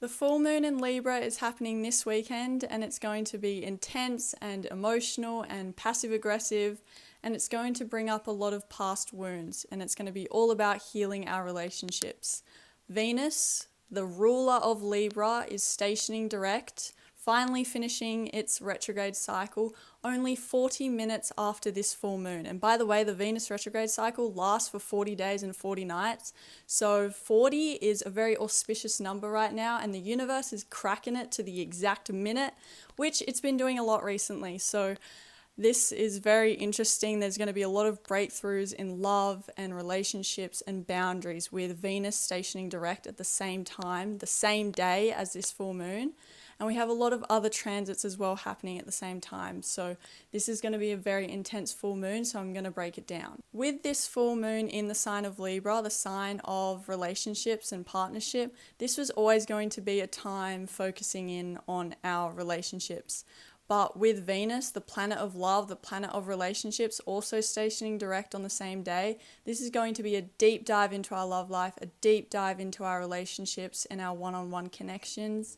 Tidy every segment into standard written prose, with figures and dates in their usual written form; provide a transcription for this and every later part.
The full moon in Libra is happening this weekend, and it's going to be intense and emotional and passive aggressive, and it's going to bring up a lot of past wounds, and it's going to be all about healing our relationships. Venus, the ruler of Libra, is stationing direct, finally finishing its retrograde cycle only 40 minutes after this full moon. And by the way, the Venus retrograde cycle lasts for 40 days and 40 nights. So 40 is a very auspicious number right now, and the universe is cracking it to the exact minute, which it's been doing a lot recently. So this is very interesting. There's going to be a lot of breakthroughs in love and relationships and boundaries with Venus stationing direct at the same time, the same day as this full moon. And we have a lot of other transits as well happening at the same time. So this is going to be a very intense full moon, so I'm going to break it down. With this full moon in the sign of Libra, the sign of relationships and partnership, this was always going to be a time focusing in on our relationships. But with Venus, the planet of love, the planet of relationships, also stationing direct on the same day, this is going to be a deep dive into our love life, a deep dive into our relationships and our one-on-one connections.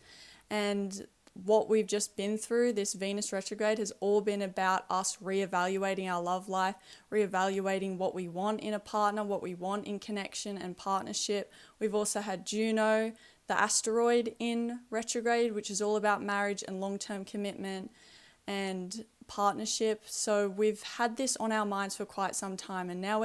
And what we've just been through, this Venus retrograde, has all been about us reevaluating our love life, reevaluating what we want in a partner, what we want in connection and partnership. We've also had Juno, the asteroid, in retrograde, which is all about marriage and long-term commitment and partnership. So we've had this on our minds for quite some time, and now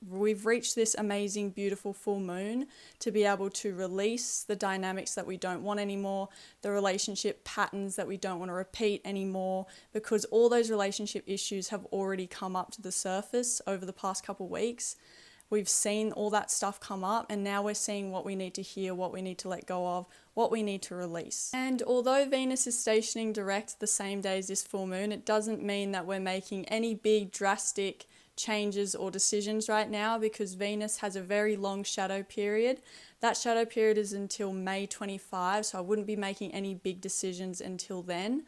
we've reached this amazing, beautiful full moon to be able to release the dynamics that we don't want anymore, the relationship patterns that we don't want to repeat anymore, because all those relationship issues have already come up to the surface over the past couple of weeks. We've seen all that stuff come up, and now we're seeing what we need to heal, what we need to let go of, what we need to release. And although Venus is stationing direct the same day as this full moon, it doesn't mean that we're making any big drastic changes or decisions right now, because Venus has a very long shadow period. That shadow period is until May 25, so I wouldn't be making any big decisions until then.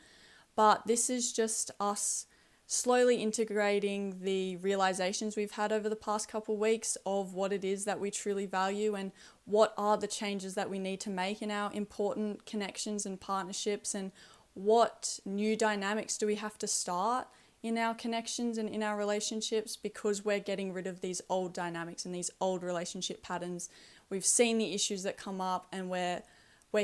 But this is just us slowly integrating the realizations we've had over the past couple of weeks of what it is that we truly value and what are the changes that we need to make in our important connections and partnerships, and what new dynamics do we have to start in our connections and in our relationships, because we're getting rid of these old dynamics and these old relationship patterns. We've seen the issues that come up, and we're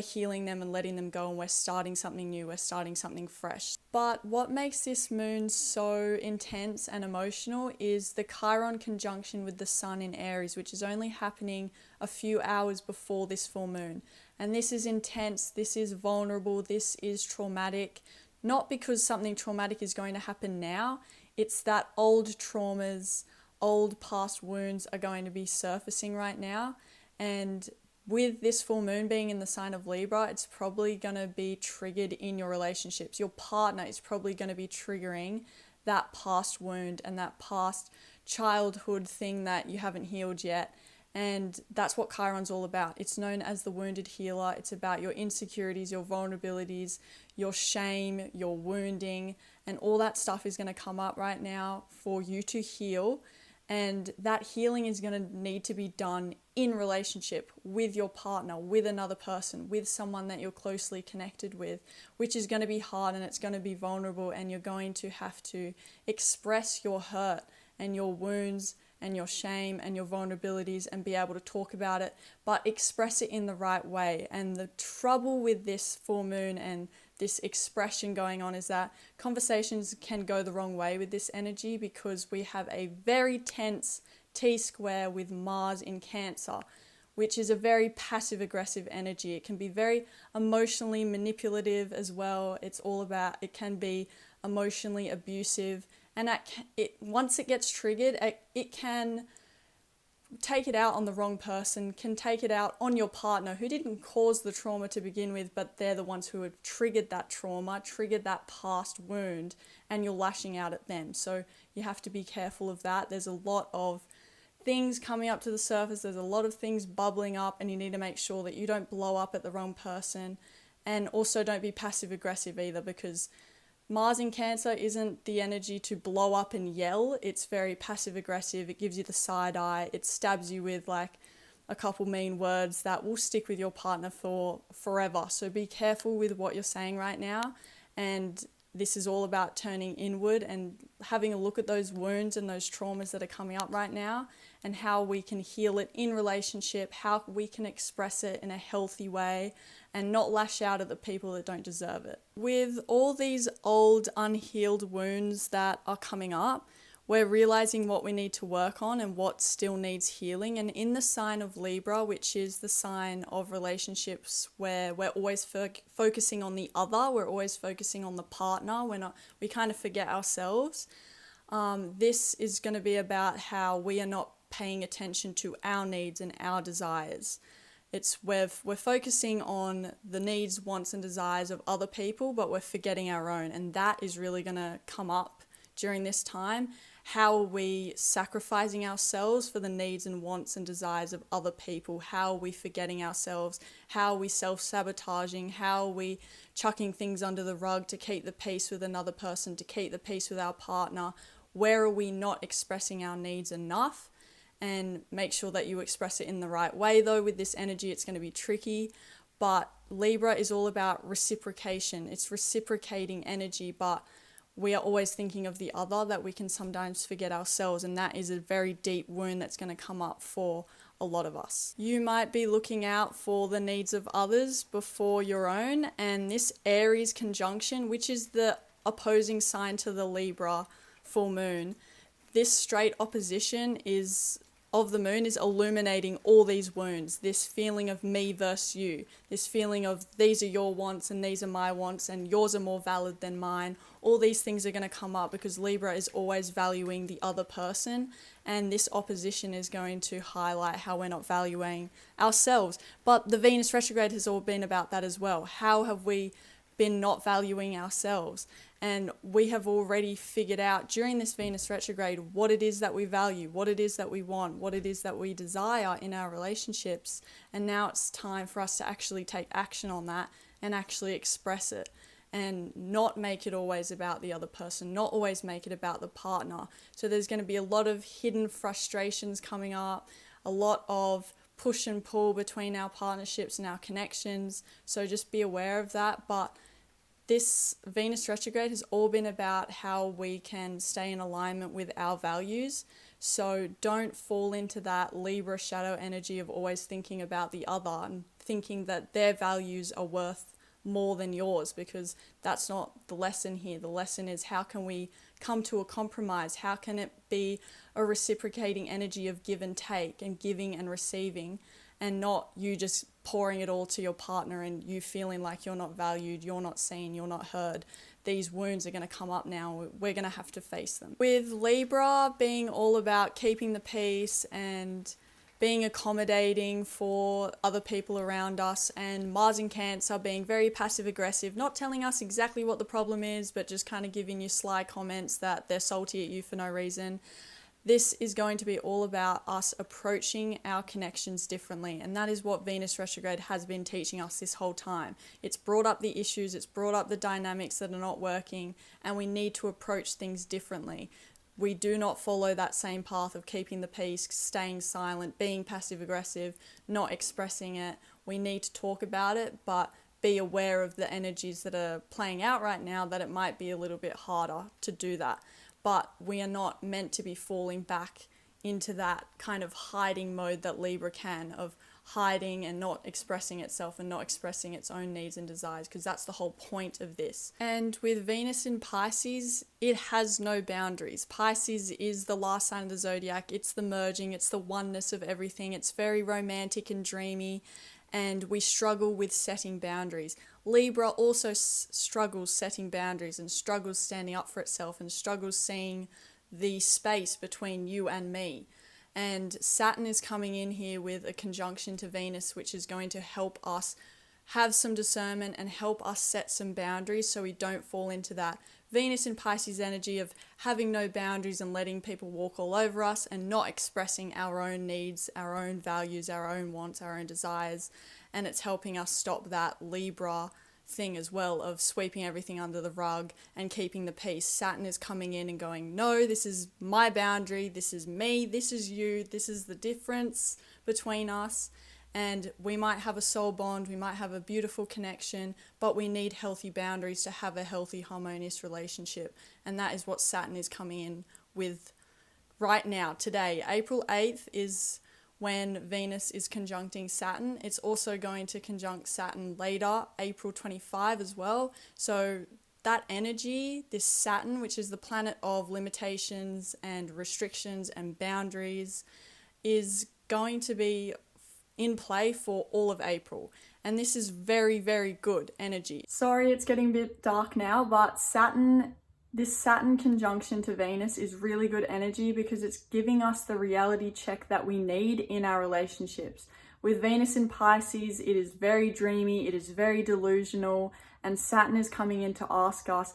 healing them and letting them go, and we're starting something new, we're starting something fresh. But what makes this moon so intense and emotional is the Chiron conjunction with the sun in Aries, which is only happening a few hours before this full moon. And this is intense, this is vulnerable, this is traumatic. Not because something traumatic is going to happen now, it's that old traumas, old past wounds are going to be surfacing right now. And with this full moon being in the sign of Libra, it's probably going to be triggered in your relationships. Your partner is probably going to be triggering that past wound and that past childhood thing that you haven't healed yet. And that's what Chiron's all about. It's known as the wounded healer. It's about your insecurities, your vulnerabilities, your shame, your wounding, and all that stuff is going to come up right now for you to heal. And that healing is going to need to be done in relationship with your partner, with another person, with someone that you're closely connected with, which is going to be hard and it's going to be vulnerable, and you're going to have to express your hurt and your wounds and your shame and your vulnerabilities and be able to talk about it, but express it in the right way. And the trouble with this full moon and this expression going on is that conversations can go the wrong way with this energy, because we have a very tense T-square with Mars in Cancer, which is a very passive-aggressive energy. It can be very emotionally manipulative as well. It can be emotionally abusive, and once it gets triggered, it can take it out on the wrong person, can take it out on your partner who didn't cause the trauma to begin with, but they're the ones who have triggered that trauma, triggered that past wound, and you're lashing out at them. So you have to be careful of that. There's a lot of things coming up to the surface, there's a lot of things bubbling up, and you need to make sure that you don't blow up at the wrong person. And also don't be passive aggressive either, because Mars in Cancer isn't the energy to blow up and yell. It's very passive aggressive. It gives you the side eye. It stabs you with like a couple mean words that will stick with your partner for forever. So be careful with what you're saying right now. And this is all about turning inward and having a look at those wounds and those traumas that are coming up right now, and how we can heal it in relationship, how we can express it in a healthy way and not lash out at the people that don't deserve it. With all these old unhealed wounds that are coming up, we're realizing what we need to work on and what still needs healing. And in the sign of Libra, which is the sign of relationships where we're always focusing on the other, we're always focusing on the partner, we kind of forget ourselves. This is going to be about how we are not paying attention to our needs and our desires. We're focusing on the needs, wants and desires of other people, but we're forgetting our own. And that is really going to come up during this time. How are we sacrificing ourselves for the needs and wants and desires of other people? How are we forgetting ourselves? How are we self-sabotaging? How are we chucking things under the rug to keep the peace with another person, to keep the peace with our partner? Where are we not expressing our needs enough? And make sure that you express it in the right way. Though with this energy, it's going to be tricky. But Libra is all about reciprocation. It's reciprocating energy, but we are always thinking of the other, that we can sometimes forget ourselves, and that is a very deep wound that's going to come up for a lot of us. You might be looking out for the needs of others before your own, and this Aries conjunction, which is the opposing sign to the Libra full moon, this straight opposition of the moon is illuminating all these wounds, this feeling of me versus you, this feeling of these are your wants and these are my wants and yours are more valid than mine. All these things are going to come up because Libra is always valuing the other person, and this opposition is going to highlight how we're not valuing ourselves. But the Venus retrograde has all been about that as well. How have we been not valuing ourselves? And we have already figured out during this Venus retrograde what it is that we value, what it is that we want, what it is that we desire in our relationships. And now it's time for us to actually take action on that and actually express it, and not make it always about the other person, not always make it about the partner. So there's going to be a lot of hidden frustrations coming up, a lot of push and pull between our partnerships and our connections. So just be aware of that. But this Venus retrograde has all been about how we can stay in alignment with our values. So don't fall into that Libra shadow energy of always thinking about the other and thinking that their values are worth more than yours, because that's not the lesson here. The lesson is, how can we come to a compromise? How can it be a reciprocating energy of give and take and giving and receiving, and not you just pouring it all to your partner and you feeling like you're not valued, you're not seen, you're not heard. These wounds are going to come up now. We're going to have to face them. With Libra being all about keeping the peace and being accommodating for other people around us, and Mars in Cancer being very passive aggressive, not telling us exactly what the problem is, but just kind of giving you sly comments that they're salty at you for no reason. This is going to be all about us approaching our connections differently, and that is what Venus retrograde has been teaching us this whole time. It's brought up the issues, it's brought up the dynamics that are not working, and we need to approach things differently. We do not follow that same path of keeping the peace, staying silent, being passive aggressive, not expressing it. We need to talk about it, but be aware of the energies that are playing out right now, that it might be a little bit harder to do that. But we are not meant to be falling back into that kind of hiding mode that Libra can, of hiding and not expressing itself and not expressing its own needs and desires, because that's the whole point of this. And with Venus in Pisces, it has no boundaries. Pisces is the last sign of the zodiac. It's the merging, it's the oneness of everything. It's very romantic and dreamy, and we struggle with setting boundaries. Libra also struggles setting boundaries and struggles standing up for itself and struggles seeing the space between you and me. And Saturn is coming in here with a conjunction to Venus, which is going to help us have some discernment and help us set some boundaries so we don't fall into that Venus in Pisces energy of having no boundaries and letting people walk all over us and not expressing our own needs, our own values, our own wants, our own desires. And it's helping us stop that Libra thing as well of sweeping everything under the rug and keeping the peace. Saturn is coming in and going, no, this is my boundary, this is me, this is you, this is the difference between us, and we might have a soul bond, we might have a beautiful connection, but we need healthy boundaries to have a healthy, harmonious relationship. And that is what Saturn is coming in with right now, today. April 8th is when Venus is conjuncting Saturn. It's also going to conjunct Saturn later, April 25 as well. So that energy, this Saturn, which is the planet of limitations and restrictions and boundaries, is going to be in play for all of April. And this is very, very good energy. Sorry, it's getting a bit dark now, but this Saturn conjunction to Venus is really good energy because it's giving us the reality check that we need in our relationships. With Venus in Pisces, it is very dreamy, it is very delusional, and Saturn is coming in to ask us,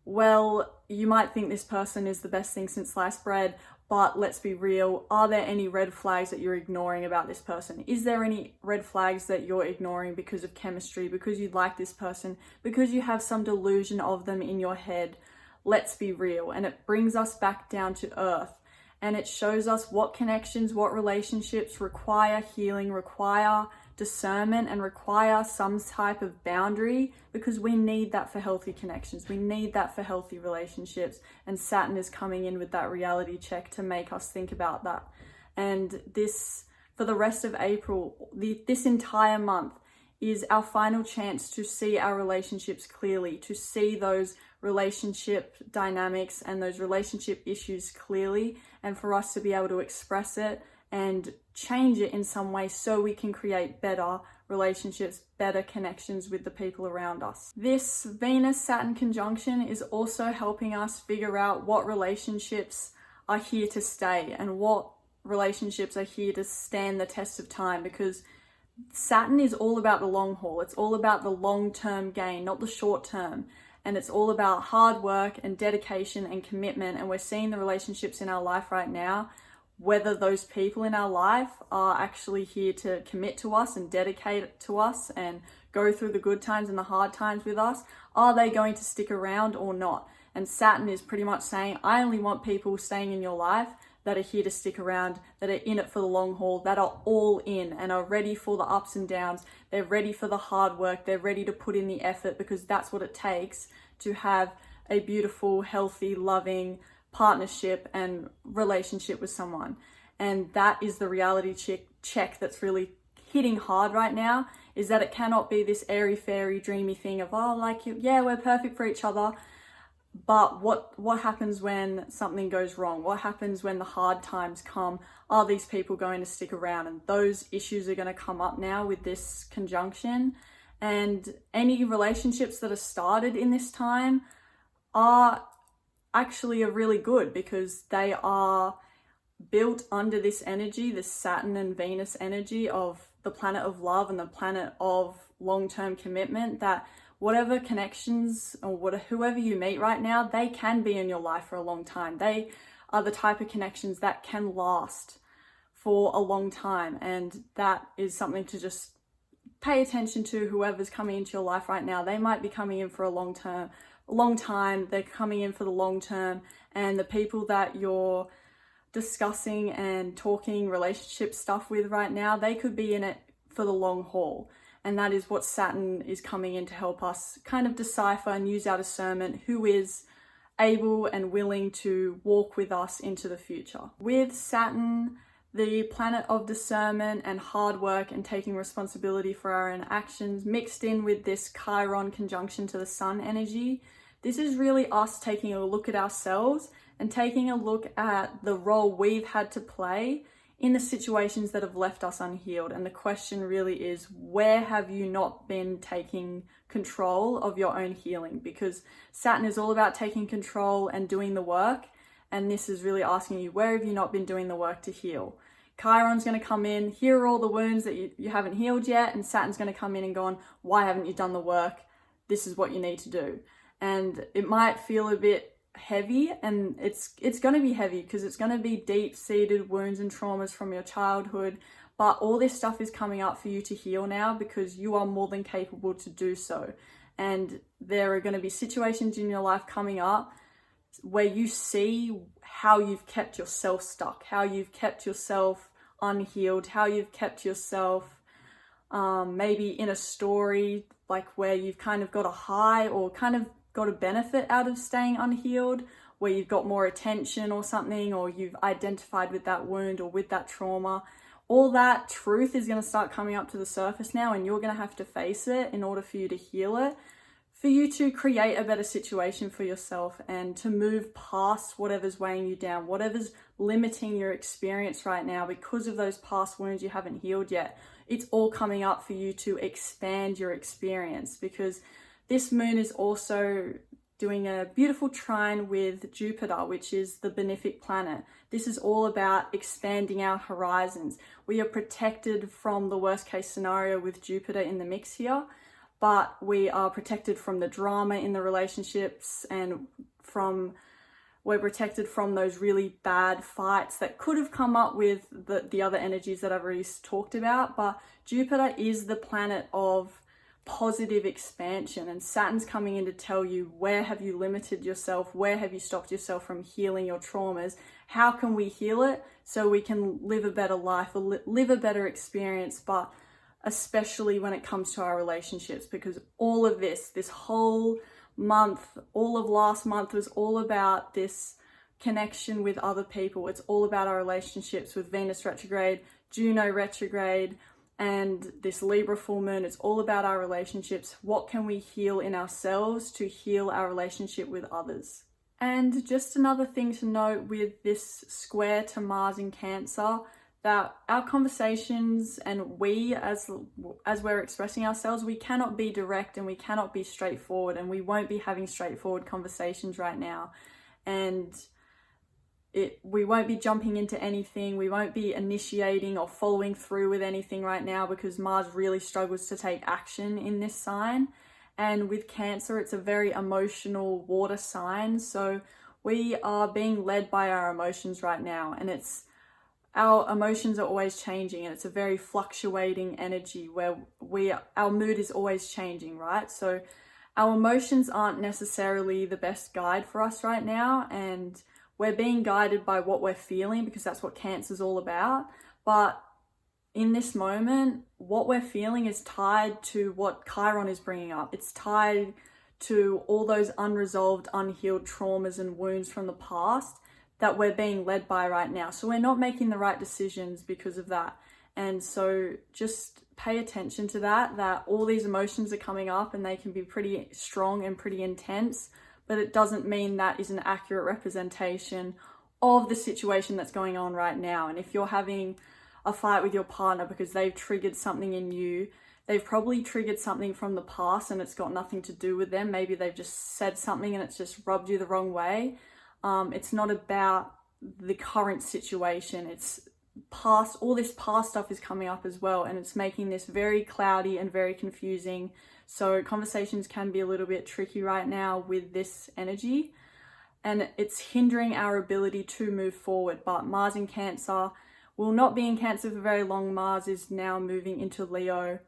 well, you might think this person is the best thing since sliced bread, but let's be real, are there any red flags that you're ignoring about this person? Is there any red flags that you're ignoring because of chemistry, because you like this person, because you have some delusion of them in your head? Let's be real. And it brings us back down to earth. And it shows us what connections, what relationships require healing, require discernment, and require some type of boundary, because we need that for healthy connections. We need that for healthy relationships. And Saturn is coming in with that reality check to make us think about that. And this, for the rest of April, this entire month, is our final chance to see our relationships clearly, to see those relationship dynamics and those relationship issues clearly, and for us to be able to express it and change it in some way so we can create better relationships, better connections with the people around us. This Venus-Saturn conjunction is also helping us figure out what relationships are here to stay and what relationships are here to stand the test of time, because Saturn is all about the long haul. It's all about the long-term gain, not the short term. And it's all about hard work and dedication and commitment. And we're seeing the relationships in our life right now, whether those people in our life are actually here to commit to us and dedicate to us and go through the good times and the hard times with us. Are they going to stick around or not? And Saturn is pretty much saying, I only want people staying in your life that are here to stick around, that are in it for the long haul, that are all in and are ready for the ups and downs. They're ready for the hard work. They're ready to put in the effort, because that's what it takes to have a beautiful, healthy, loving partnership and relationship with someone. And that is the reality check that's really hitting hard right now, is that it cannot be this airy fairy dreamy thing of, oh, like, yeah, we're perfect for each other. But what happens when something goes wrong? What happens when the hard times come? Are these people going to stick around? And those issues are going to come up now with this conjunction. And any relationships that are started in this time are actually really good, because they are built under this energy, this Saturn and Venus energy of the planet of love and the planet of long-term commitment, that whatever connections or whoever you meet right now, they can be in your life for a long time. They are the type of connections that can last for a long time. And that is something to just pay attention to. Whoever's coming into your life right now, they might be coming in for a long time. They're coming in for the long term. And the people that you're discussing and talking relationship stuff with right now, they could be in it for the long haul. And that is what Saturn is coming in to help us kind of decipher and use our discernment, who is able and willing to walk with us into the future. With Saturn, the planet of discernment and hard work and taking responsibility for our own actions, mixed in with this Chiron conjunction to the Sun energy, this is really us taking a look at ourselves and taking a look at the role we've had to play in the situations that have left us unhealed. And the question really is, where have you not been taking control of your own healing? Because Saturn is all about taking control and doing the work. And this is really asking you, where have you not been doing the work to heal? Chiron's going to come in, here are all the wounds that you haven't healed yet. And Saturn's going to come in and go on, why haven't you done the work? This is what you need to do. And it might feel a bit heavy, and it's going to be heavy because it's going to be deep-seated wounds and traumas from your childhood, but all this stuff is coming up for you to heal now, because you are more than capable to do so. And there are going to be situations in your life coming up where you see how you've kept yourself stuck, how you've kept yourself unhealed, how you've kept yourself maybe in a story like where you've kind of got a high or kind of got a benefit out of staying unhealed, where you've got more attention or something, or you've identified with that wound or with that trauma. All that truth is going to start coming up to the surface now, and you're going to have to face it in order for you to heal it, for you to create a better situation for yourself and to move past whatever's weighing you down, whatever's limiting your experience right now because of those past wounds you haven't healed yet. It's all coming up for you to expand your experience, because this moon is also doing a beautiful trine with Jupiter, which is the benefic planet. This is all about expanding our horizons. We are protected from the worst case scenario with Jupiter in the mix here, but we are protected from the drama in the relationships, and we're protected from those really bad fights that could have come up with the other energies that I've already talked about. But Jupiter is the planet of positive expansion, and Saturn's coming in to tell you, where have you limited yourself? Where have you stopped yourself from healing your traumas? How can we heal it so we can live a better life, or live a better experience, but especially when it comes to our relationships, because all of this whole month, all of last month was all about this connection with other people. It's all about our relationships with Venus retrograde, Juno retrograde, and this Libra full moon. It's all about our relationships. What can we heal in ourselves to heal our relationship with others? And just another thing to note with this square to Mars in Cancer, that our conversations and we as we're expressing ourselves, we cannot be direct and we cannot be straightforward, and we won't be having straightforward conversations right now. And we won't be jumping into anything. We won't be initiating or following through with anything right now, because Mars really struggles to take action in this sign. And with Cancer, it's a very emotional water sign. So we are being led by our emotions right now, and our emotions are always changing, and it's a very fluctuating energy where our mood is always changing, right? So our emotions aren't necessarily the best guide for us right now, and we're being guided by what we're feeling, because that's what Cancer's all about. But in this moment, what we're feeling is tied to what Chiron is bringing up. It's tied to all those unresolved, unhealed traumas and wounds from the past that we're being led by right now. So we're not making the right decisions because of that. And so just pay attention to that all these emotions are coming up, and they can be pretty strong and pretty intense, but it doesn't mean that is an accurate representation of the situation that's going on right now. And if you're having a fight with your partner because they've triggered something in you, they've probably triggered something from the past and it's got nothing to do with them. Maybe they've just said something and it's just rubbed you the wrong way. It's not about the current situation. It's past, all this past stuff is coming up as well, and it's making this very cloudy and very confusing. So conversations can be a little bit tricky right now with this energy, and it's hindering our ability to move forward. But Mars in Cancer will not be in Cancer for very long. Mars is now moving into Leo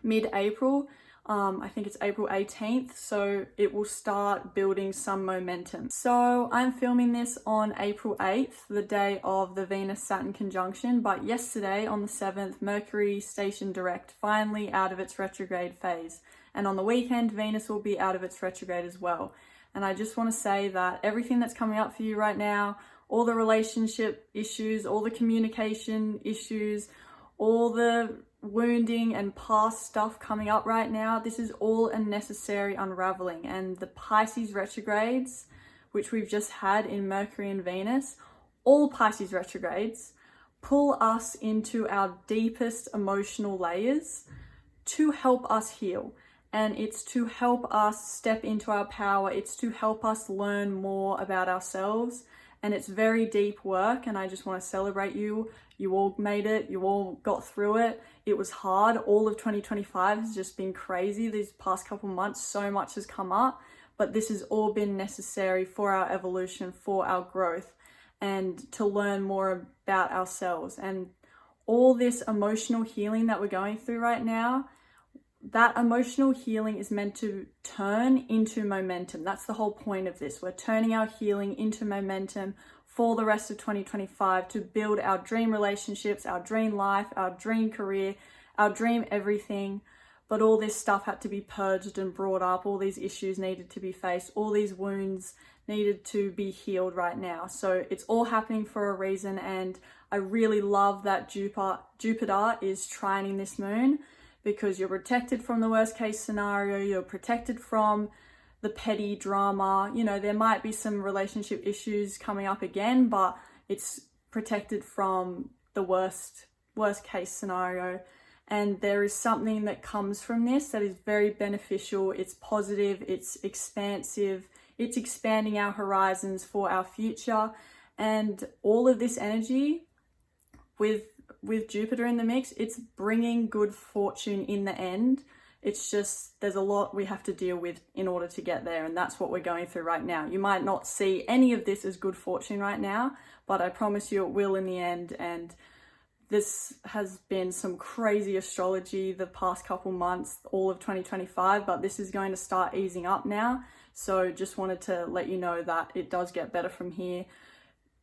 mid-April. I think it's April 18th, so it will start building some momentum. So I'm filming this on April 8th, the day of the Venus-Saturn conjunction, but yesterday on the 7th, Mercury stationed direct, finally out of its retrograde phase. And on the weekend, Venus will be out of its retrograde as well. And I just want to say that everything that's coming up for you right now, all the relationship issues, all the communication issues, all the wounding and past stuff coming up right now, this is all a necessary unraveling. And the Pisces retrogrades, which we've just had in Mercury and Venus, all Pisces retrogrades pull us into our deepest emotional layers to help us heal. And it's to help us step into our power. It's to help us learn more about ourselves. And it's very deep work, and I just want to celebrate you. You all made it. You all got through it. It was hard. All of 2025 has just been crazy. These past couple months, so much has come up, but this has all been necessary for our evolution, for our growth, and to learn more about ourselves. And all this emotional healing that we're going through right now, that emotional healing is meant to turn into momentum. That's the whole point of this. We're turning our healing into momentum for the rest of 2025 to build our dream relationships, our dream life, our dream career, our dream everything. But all this stuff had to be purged and brought up. All these issues needed to be faced. All these wounds needed to be healed right now. So it's all happening for a reason. And I really love that Jupiter is trining this moon, because you're protected from the worst case scenario. You're protected from the petty drama. You know, there might be some relationship issues coming up again, but it's protected from the worst case scenario. And there is something that comes from this that is very beneficial. It's positive, it's expansive, it's expanding our horizons for our future. And all of this energy with Jupiter in the mix, it's bringing good fortune in the end. It's just, there's a lot we have to deal with in order to get there. And that's what we're going through right now. You might not see any of this as good fortune right now, but I promise you it will in the end. And this has been some crazy astrology the past couple months, all of 2025, but this is going to start easing up now. So just wanted to let you know that it does get better from here.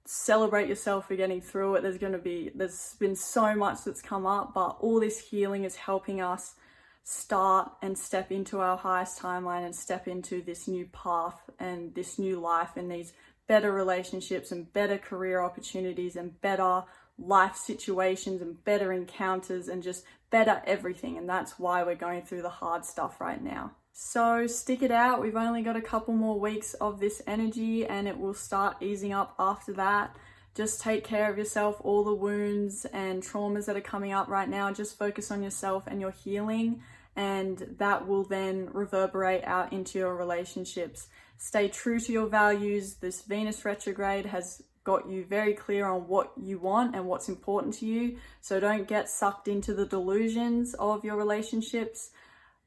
Celebrate yourself for getting through it. There's been so much that's come up, but all this healing is helping us start and step into our highest timeline and step into this new path and this new life and these better relationships and better career opportunities and better life situations and better encounters and just better everything. And that's why we're going through the hard stuff right now. So stick it out. We've only got a couple more weeks of this energy and it will start easing up after that. Just take care of yourself. All the wounds and traumas that are coming up right now, just focus on yourself and your healing, and that will then reverberate out into your relationships. Stay true to your values. This Venus retrograde has got you very clear on what you want and what's important to you. So don't get sucked into the delusions of your relationships.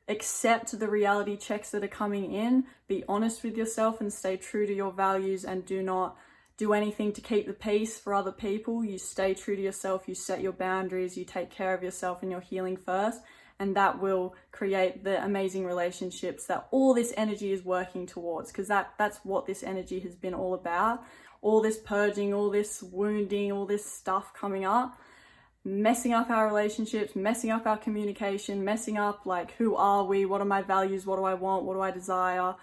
Accept the reality checks that are coming in. Be honest with yourself and stay true to your values, and do not do anything to keep the peace for other people. You stay true to yourself, you set your boundaries, you take care of yourself and your healing first, and that will create the amazing relationships that all this energy is working towards, because that's what this energy has been all about. All this purging, all this wounding, all this stuff coming up, messing up our relationships, messing up our communication, messing up like, who are we? What are my values? What do I want? What do I desire?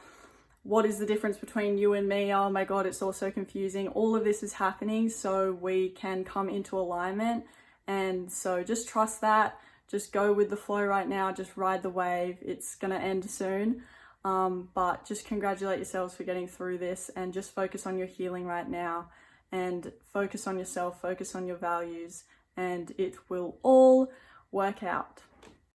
What is the difference between you and me? Oh my God, it's all so confusing. All of this is happening so we can come into alignment. And so just trust that. Just go with the flow right now. Just ride the wave. It's going to end soon. But just congratulate yourselves for getting through this, and just focus on your healing right now, and focus on yourself, focus on your values, and it will all work out.